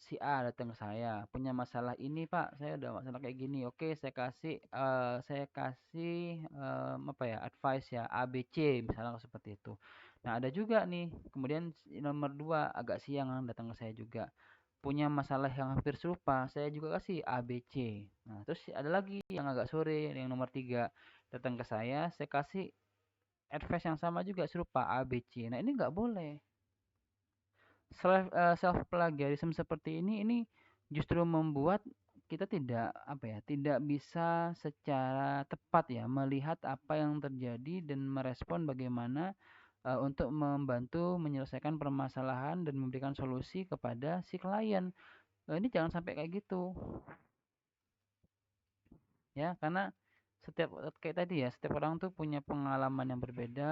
si A datang ke saya, punya masalah ini Pak, saya ada masalah kayak gini. Oke, saya kasih apa ya, advice ya, A, B, C, misalnya seperti itu. Nah, ada juga nih, kemudian nomor dua agak siang datang ke saya juga. Punya masalah yang hampir serupa, saya juga kasih A, B, C. Nah, terus ada lagi yang agak sore, yang nomor tiga datang ke saya kasih advice yang sama juga serupa A, B, C. Nah, ini nggak boleh. Self plagiarism seperti ini justru membuat kita tidak apa ya, tidak bisa secara tepat ya melihat apa yang terjadi dan merespon bagaimana untuk membantu menyelesaikan permasalahan dan memberikan solusi kepada si klien. Ini jangan sampai kayak gitu ya, karena setiap kayak tadi ya, setiap orang tuh punya pengalaman yang berbeda,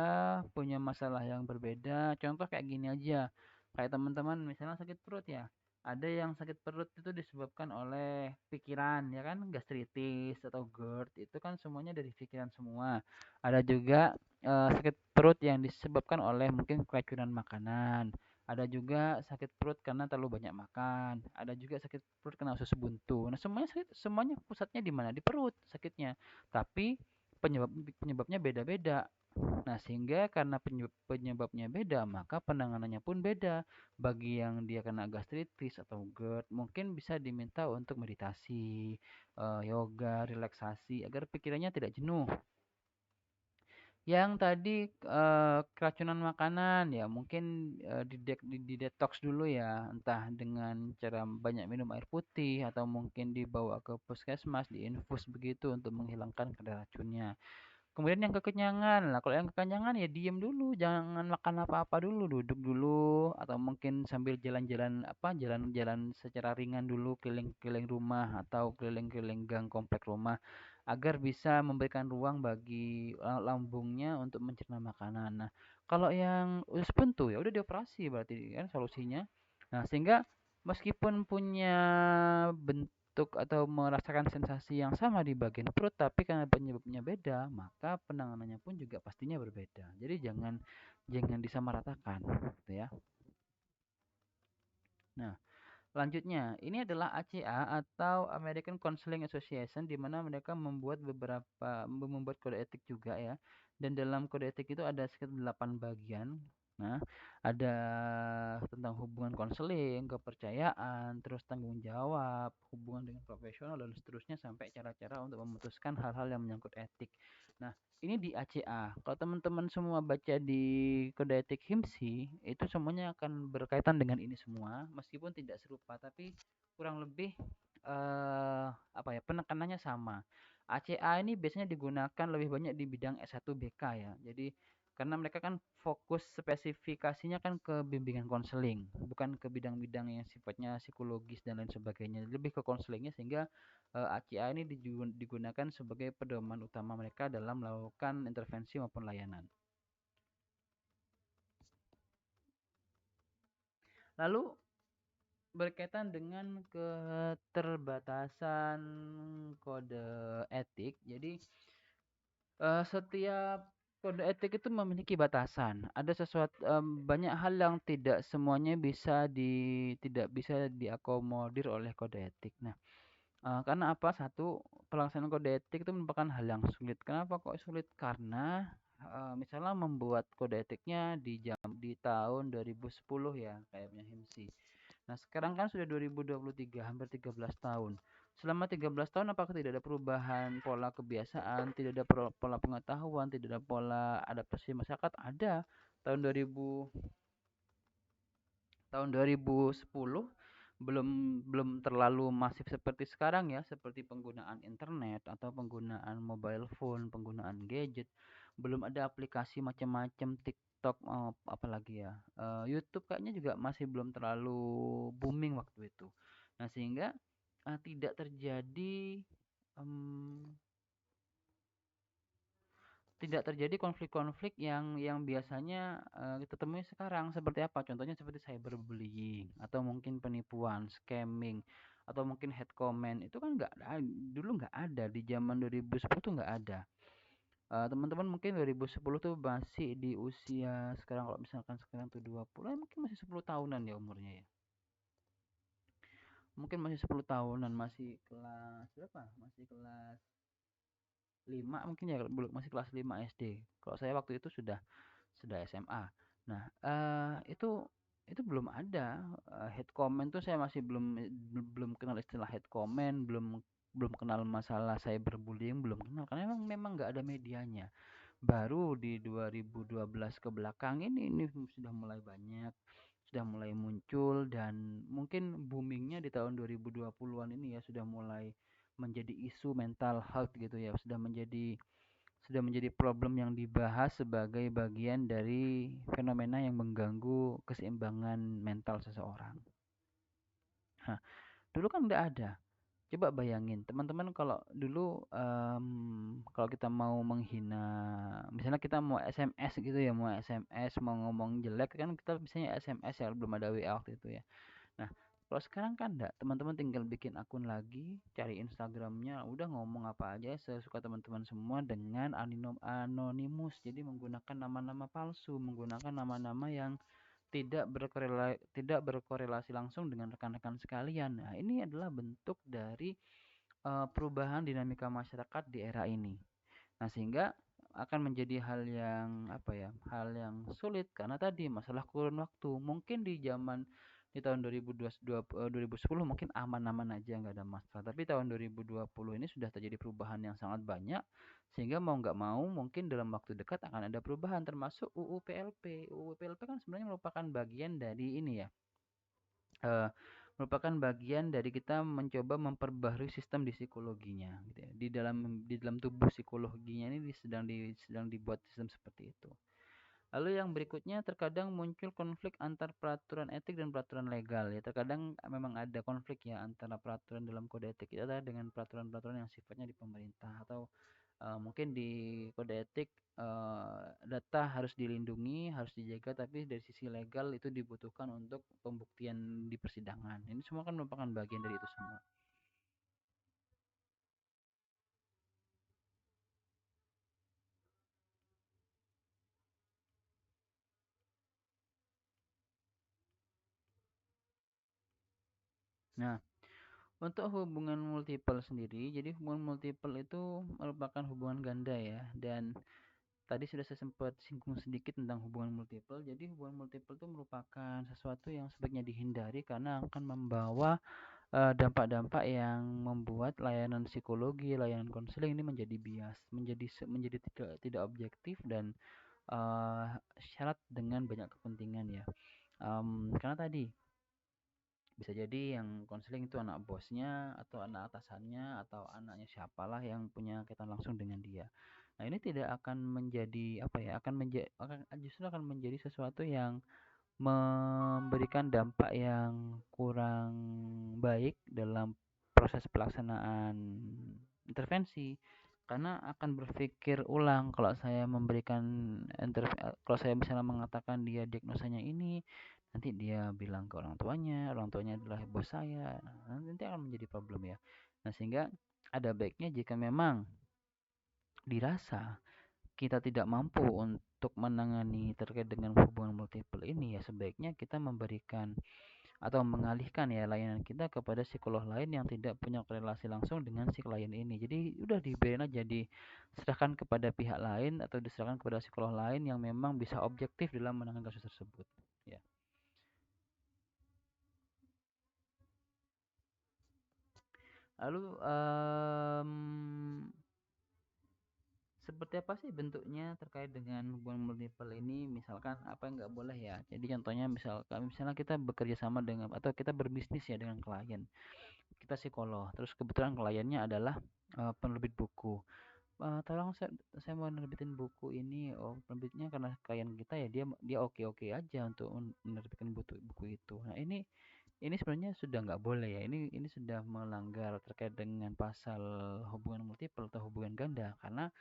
punya masalah yang berbeda. Contoh kayak gini aja, kayak teman-teman misalnya sakit perut ya, ada yang sakit perut itu disebabkan oleh pikiran ya kan, gastritis atau GERD itu kan semuanya dari pikiran semua. Ada juga sakit perut yang disebabkan oleh mungkin keracunan makanan. Ada juga sakit perut karena terlalu banyak makan. Ada juga sakit perut karena usus buntu. Nah, semuanya pusatnya di mana? Di perut sakitnya. Tapi penyebabnya beda-beda. Nah, sehingga karena penyebabnya beda, maka penanganannya pun beda. Bagi yang dia kena gastritis atau GERD, mungkin bisa diminta untuk meditasi, yoga, relaksasi agar pikirannya tidak jenuh. Yang tadi, keracunan makanan, ya mungkin, didetoks dulu ya, entah dengan cara banyak minum air putih atau mungkin dibawa ke puskesmas, diinfus begitu untuk menghilangkan kadar racunnya. Kemudian yang kekenyangan. Lah kalau yang kekenyangan ya diem dulu, jangan makan apa-apa dulu, duduk dulu atau mungkin sambil jalan-jalan apa, jalan-jalan secara ringan dulu keliling-keliling rumah atau keliling-keliling gang komplek rumah agar bisa memberikan ruang bagi lambungnya untuk mencerna makanan. Nah, kalau yang usus buntu ya udah dioperasi berarti kan solusinya. Nah, sehingga meskipun punya bentuk atau merasakan sensasi yang sama di bagian perut, tapi karena penyebabnya beda, maka penanganannya pun juga pastinya berbeda. Jadi jangan jangan disamaratakan, gitu ya. Nah, selanjutnya, ini adalah ACA atau American Counseling Association di mana mereka membuat kode etik juga ya. Dan dalam kode etik itu ada sekitar 8 bagian. Nah, ada tentang hubungan konseling, kepercayaan, terus tanggung jawab, hubungan dengan profesional dan seterusnya sampai cara-cara untuk memutuskan hal-hal yang menyangkut etik. Nah, ini di ACA. Kalau teman-teman semua baca di kode etik HIMSI, itu semuanya akan berkaitan dengan ini semua, meskipun tidak serupa, tapi kurang lebih apa ya, penekanannya sama. ACA ini biasanya digunakan lebih banyak di bidang S1 BK ya. Jadi karena mereka kan fokus spesifikasinya kan ke bimbingan konseling, bukan ke bidang-bidang yang sifatnya psikologis dan lain sebagainya. Lebih ke konselingnya sehingga ACA ini digunakan sebagai pedoman utama mereka dalam melakukan intervensi maupun layanan. Lalu berkaitan dengan keterbatasan kode etik, jadi setiap kode etik itu memiliki batasan. Ada banyak hal yang tidak bisa diakomodir oleh kode etik. Nah, karena apa? Satu, pelaksanaan kode etik itu merupakan hal yang sulit. Kenapa kok sulit? Karena misalnya membuat kode etiknya di tahun 2010 ya, kayaknya HIMSI. Nah, sekarang kan sudah 2023, hampir 13 tahun. Selama 13 tahun apakah tidak ada perubahan pola kebiasaan, tidak ada pola pengetahuan, tidak ada pola adaptasi masyarakat? Ada. Tahun 2000 tahun 2010 belum belum terlalu masif seperti sekarang ya, seperti penggunaan internet atau penggunaan mobile phone, penggunaan gadget. Belum ada aplikasi macam-macam, TikTok, apalagi ya, YouTube kayaknya juga masih belum terlalu booming waktu itu. Nah, sehingga tidak terjadi em, tidak terjadi konflik-konflik yang biasanya kita temui sekarang. Seperti apa? Contohnya seperti cyberbullying atau mungkin penipuan, scamming, atau mungkin hate comment. Itu kan dulu nggak ada, di zaman 2010 tuh nggak ada. Teman-teman mungkin 2010 tuh masih di usia, sekarang kalau misalkan sekarang tuh 20, mungkin masih 10 tahunan ya umurnya ya. Mungkin masih 10 tahunan, masih kelas berapa? Masih kelas 5 mungkin ya, belum, masih kelas 5 SD. Kalau saya waktu itu sudah SMA. Nah, itu belum ada hate comment tuh, saya masih belum kenal istilah hate comment, belum kenal masalah cyberbullying, belum kenal karena memang nggak ada medianya. Baru di 2012 ke belakang ini sudah mulai banyak, sudah mulai muncul, dan mungkin boomingnya di tahun 2020-an ini ya, sudah mulai menjadi isu mental health gitu ya, sudah menjadi problem yang dibahas sebagai bagian dari fenomena yang mengganggu keseimbangan mental seseorang. Nah, dulu kan nggak ada. Coba bayangin, teman-teman, kalau dulu kalau kita mau menghina, misalnya kita mau SMS gitu ya, mau SMS, mau ngomong jelek kan kita biasanya SMS ya, belum ada WA waktu itu ya. Nah, kalau sekarang kan enggak, teman-teman tinggal bikin akun lagi, cari Instagramnya, udah ngomong apa aja sesuka teman-teman semua dengan anonimus. Jadi menggunakan nama-nama palsu, menggunakan nama-nama yang tidak berkorelasi langsung dengan rekan-rekan sekalian. Nah, ini adalah bentuk dari perubahan dinamika masyarakat di era ini. Nah, sehingga akan menjadi hal yang apa ya, hal yang sulit karena tadi masalah kurun waktu. Mungkin di tahun 2010 mungkin aman-aman aja, nggak ada masalah. Tapi tahun 2020 ini sudah terjadi perubahan yang sangat banyak, sehingga mau nggak mau mungkin dalam waktu dekat akan ada perubahan, termasuk UU PLP. UU PLP kan sebenarnya merupakan bagian dari ini ya, eh, merupakan bagian dari kita mencoba memperbaharui sistem di psikologinya gitu ya. Di dalam tubuh psikologinya ini sedang dibuat sistem seperti itu. Lalu yang berikutnya, terkadang muncul konflik antar peraturan etik dan peraturan legal ya. Terkadang memang ada konflik ya antara peraturan dalam kode etik kita dengan peraturan-peraturan yang sifatnya di pemerintah, atau mungkin di kode etik data harus dilindungi, harus dijaga, tapi dari sisi legal itu dibutuhkan untuk pembuktian di persidangan. Ini semua kan merupakan bagian dari itu semua. Nah, untuk hubungan multiple sendiri, jadi hubungan multiple itu merupakan hubungan ganda ya, dan tadi sudah saya sempat singgung sedikit tentang hubungan multiple. Jadi hubungan multiple itu merupakan sesuatu yang sebaiknya dihindari karena akan membawa dampak-dampak yang membuat layanan psikologi, layanan konseling ini menjadi bias, menjadi tidak tidak objektif, dan syarat dengan banyak kepentingan ya. Karena tadi bisa jadi yang konseling itu anak bosnya atau anak atasannya atau anaknya siapalah yang punya kaitan langsung dengan dia. Nah, ini tidak akan menjadi apa ya, justru akan menjadi sesuatu yang memberikan dampak yang kurang baik dalam proses pelaksanaan intervensi, karena akan berpikir ulang, kalau saya misalnya mengatakan dia diagnosanya ini, Nanti dia bilang ke orang tuanya adalah bos saya. Nah, nanti akan menjadi problem ya. Nah, sehingga ada baiknya jika memang dirasa kita tidak mampu untuk menangani terkait dengan hubungan multiple ini, ya sebaiknya kita memberikan atau mengalihkan ya layanan kita kepada psikolog lain yang tidak punya korelasi langsung dengan si klien ini. Jadi udah dibiarin aja, diserahkan kepada pihak lain atau diserahkan kepada psikolog lain yang memang bisa objektif dalam menangani kasus tersebut. Ya. Lalu seperti apa sih bentuknya terkait dengan hubungan multiple ini? Misalkan apa yang nggak boleh ya? Jadi contohnya misalnya kita bekerja sama dengan atau kita berbisnis ya dengan klien. Kita psikolog, terus kebetulan kliennya adalah penerbit buku. Tolong saya mau nerbitin buku ini. Oh, penerbitnya karena klien kita ya dia dia oke-oke aja untuk menerbitkan buku itu. Nah, ini sebenarnya sudah nggak boleh ya. Ini sudah melanggar terkait dengan pasal hubungan multiple atau hubungan ganda, karena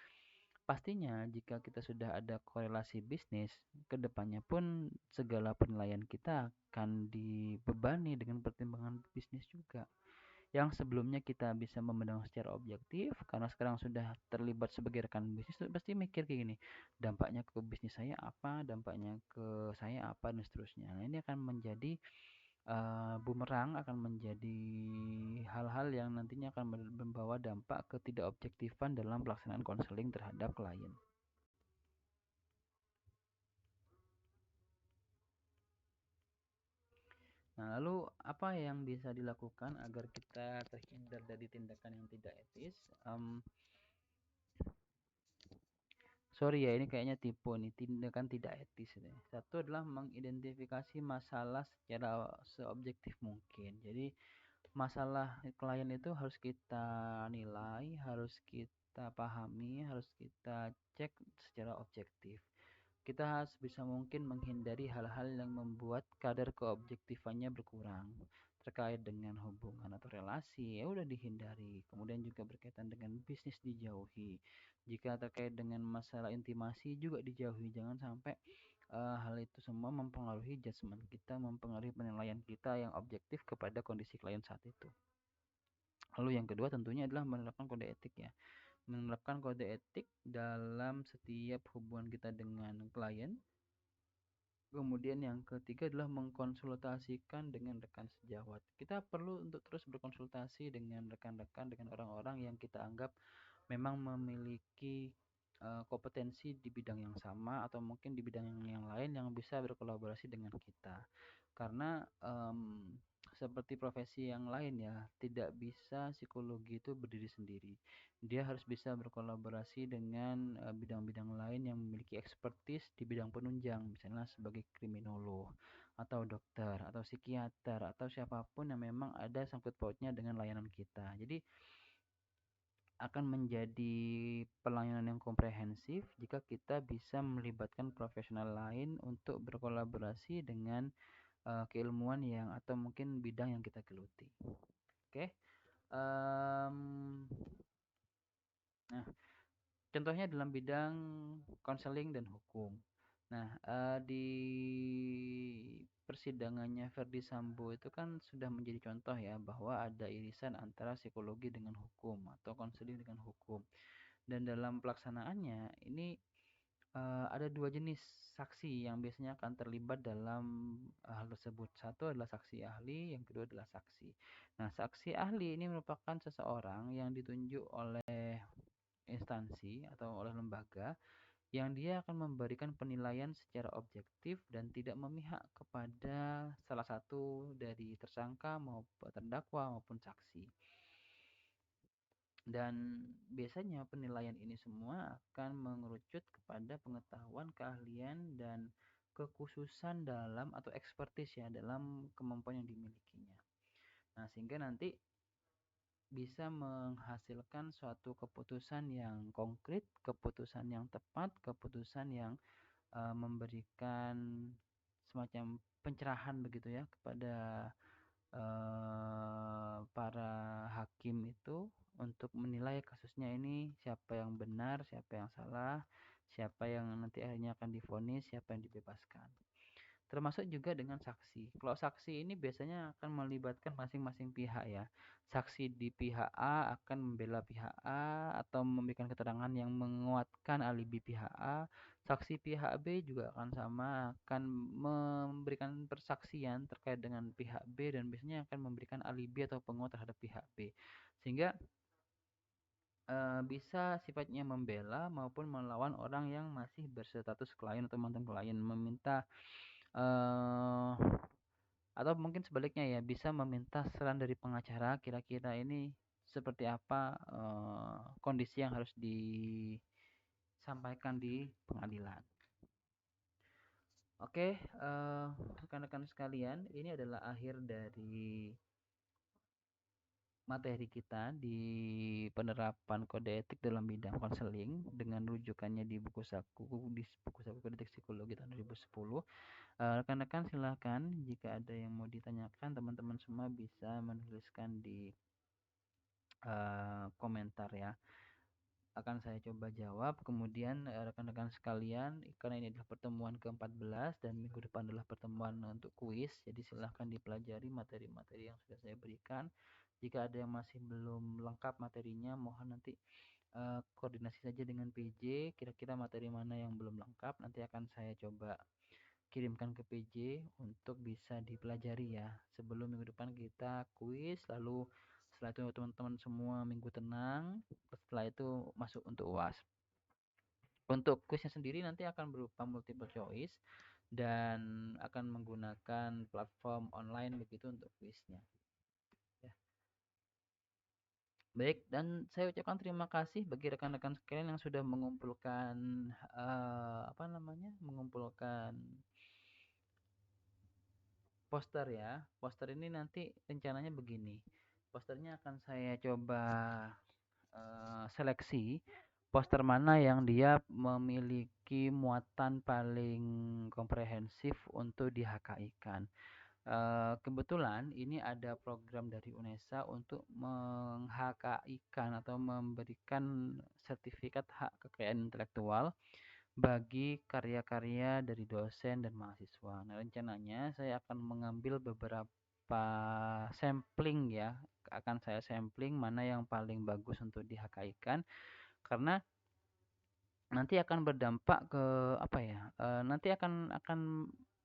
pastinya jika kita sudah ada korelasi bisnis, kedepannya pun segala penilaian kita akan dibebani dengan pertimbangan bisnis juga. Yang sebelumnya kita bisa memandang secara objektif, karena sekarang sudah terlibat sebagai rekan bisnis, pasti mikir kayak gini, dampaknya ke bisnis saya apa, dampaknya ke saya apa, dan seterusnya. Nah, ini akan menjadi bumerang, akan menjadi hal-hal yang nantinya akan membawa dampak ketidakobjektifan dalam pelaksanaan konseling terhadap klien. Nah, lalu apa yang bisa dilakukan agar kita terhindar dari tindakan yang tidak etis? Sorry ya, ini kayaknya tipe nih, tindakan tidak etis ini. Satu adalah mengidentifikasi masalah secara seobjektif mungkin. Jadi masalah klien itu harus kita nilai, harus kita pahami, harus kita cek secara objektif. Kita harus bisa mungkin menghindari hal-hal yang membuat kadar keobjektifannya berkurang terkait dengan hubungan atau relasi, ya udah dihindari. Kemudian juga berkaitan dengan bisnis dijauhi. Jika terkait dengan masalah intimasi juga dijauhi. Jangan sampai hal itu semua mempengaruhi judgement kita, mempengaruhi penilaian kita yang objektif kepada kondisi klien saat itu. Lalu yang kedua tentunya adalah menerapkan kode etik ya. Menerapkan kode etik dalam setiap hubungan kita dengan klien. Kemudian yang ketiga adalah mengkonsultasikan dengan rekan sejawat. Kita perlu untuk terus berkonsultasi dengan rekan-rekan, dengan orang-orang yang kita anggap memang memiliki kompetensi di bidang yang sama atau mungkin di bidang yang lain yang bisa berkolaborasi dengan kita. Karena seperti profesi yang lain ya, tidak bisa psikologi itu berdiri sendiri. Dia harus bisa berkolaborasi dengan bidang-bidang lain yang memiliki expertise di bidang penunjang, misalnya sebagai kriminolog atau dokter atau psikiater atau siapapun yang memang ada sangkut pautnya dengan layanan kita. Jadi akan menjadi pelayanan yang komprehensif jika kita bisa melibatkan profesional lain untuk berkolaborasi dengan keilmuan yang atau mungkin bidang yang kita geluti. Oke. Um, nah, contohnya dalam bidang konseling dan hukum. Nah, di persidangannya Verdi Sambo itu kan sudah menjadi contoh ya bahwa ada irisan antara psikologi dengan hukum atau konseling dengan hukum. Dan dalam pelaksanaannya ini ada dua jenis saksi yang biasanya akan terlibat dalam hal tersebut. Satu adalah saksi ahli, yang kedua adalah saksi. Nah, saksi ahli ini merupakan seseorang yang ditunjuk oleh instansi atau oleh lembaga yang dia akan memberikan penilaian secara objektif dan tidak memihak kepada salah satu dari tersangka maupun terdakwa maupun saksi. Dan biasanya penilaian ini semua akan mengerucut kepada pengetahuan, keahlian, dan kekhususan dalam atau expertise ya dalam kemampuan yang dimilikinya. Nah, sehingga nanti bisa menghasilkan suatu keputusan yang konkret, keputusan yang tepat, keputusan yang memberikan semacam pencerahan begitu ya kepada para hakim itu untuk menilai kasusnya ini siapa yang benar, siapa yang salah, siapa yang nanti akhirnya akan divonis, siapa yang dibebaskan. termasuk juga dengan saksi. Kalau saksi ini biasanya akan melibatkan masing-masing pihak ya. Saksi di pihak A akan membela pihak A atau memberikan keterangan yang menguatkan alibi pihak A. Saksi pihak B juga akan sama, akan memberikan persaksian terkait dengan pihak B dan biasanya akan memberikan alibi atau penguat terhadap pihak B. Sehingga bisa sifatnya membela maupun melawan orang yang masih berstatus klien atau mantan klien, meminta eh atau mungkin sebaliknya ya, bisa meminta saran dari pengacara kira-kira ini seperti apa kondisi yang harus disampaikan di pengadilan. Oke, rekan-rekan sekalian, ini adalah akhir dari materi kita di penerapan kode etik dalam bidang konseling dengan rujukannya di buku saku kode etik psikologi tahun 2010. Rekan-rekan silakan jika ada yang mau ditanyakan, teman-teman semua bisa menuliskan di komentar ya. Akan saya coba jawab. Kemudian rekan-rekan sekalian, karena ini adalah pertemuan ke-14 dan minggu depan adalah pertemuan untuk kuis, jadi silahkan dipelajari materi-materi yang sudah saya berikan. Jika ada yang masih belum lengkap materinya, mohon nanti koordinasi saja dengan PJ, kira-kira materi mana yang belum lengkap, nanti akan saya coba kirimkan ke PJ untuk bisa dipelajari ya. Sebelum minggu depan kita kuis, lalu setelah itu teman-teman semua minggu tenang, setelah itu masuk untuk UAS. Untuk kuisnya sendiri nanti akan berupa multiple choice dan akan menggunakan platform online begitu untuk kuisnya. Ya. Baik, dan saya ucapkan terima kasih bagi rekan-rekan sekalian yang sudah mengumpulkan mengumpulkan poster ya. Poster ini nanti rencananya begini. Posternya akan saya coba seleksi poster mana yang dia memiliki muatan paling komprehensif untuk di HKI-kan. Kebetulan ini ada program dari UNESA untuk meng-HKI-kan atau memberikan sertifikat hak kekayaan intelektual bagi karya-karya dari dosen dan mahasiswa. Nah, rencananya saya akan mengambil beberapa sampling ya, akan saya sampling mana yang paling bagus untuk di HKI-kan karena nanti akan berdampak ke apa ya? Nanti akan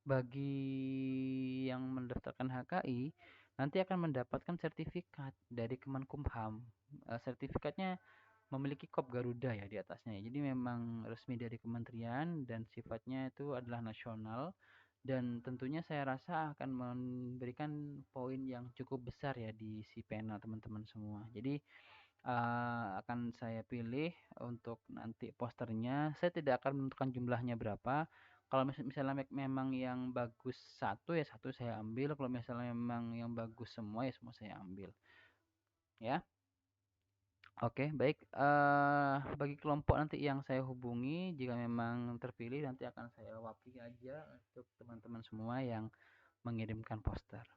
bagi yang mendaftarkan HKI nanti akan mendapatkan sertifikat dari Kemenkumham. Sertifikatnya memiliki kop Garuda ya di atasnya. Jadi memang resmi dari kementerian dan sifatnya itu adalah nasional dan tentunya saya rasa akan memberikan poin yang cukup besar ya di si pena teman-teman semua. Jadi akan saya pilih untuk nanti posternya. Saya tidak akan menentukan jumlahnya berapa. Kalau misalnya memang yang bagus satu ya satu saya ambil. Kalau misalnya memang yang bagus semua ya semua saya ambil. Ya. Oke, baik. Bagi kelompok nanti yang saya hubungi, jika memang terpilih nanti akan saya wakili aja untuk teman-teman semua yang mengirimkan poster.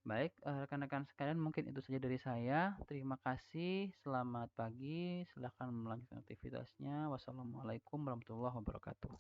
Baik, rekan-rekan sekalian mungkin itu saja dari saya. Terima kasih, selamat pagi, silahkan melanjutkan aktivitasnya. Wassalamualaikum warahmatullahi wabarakatuh.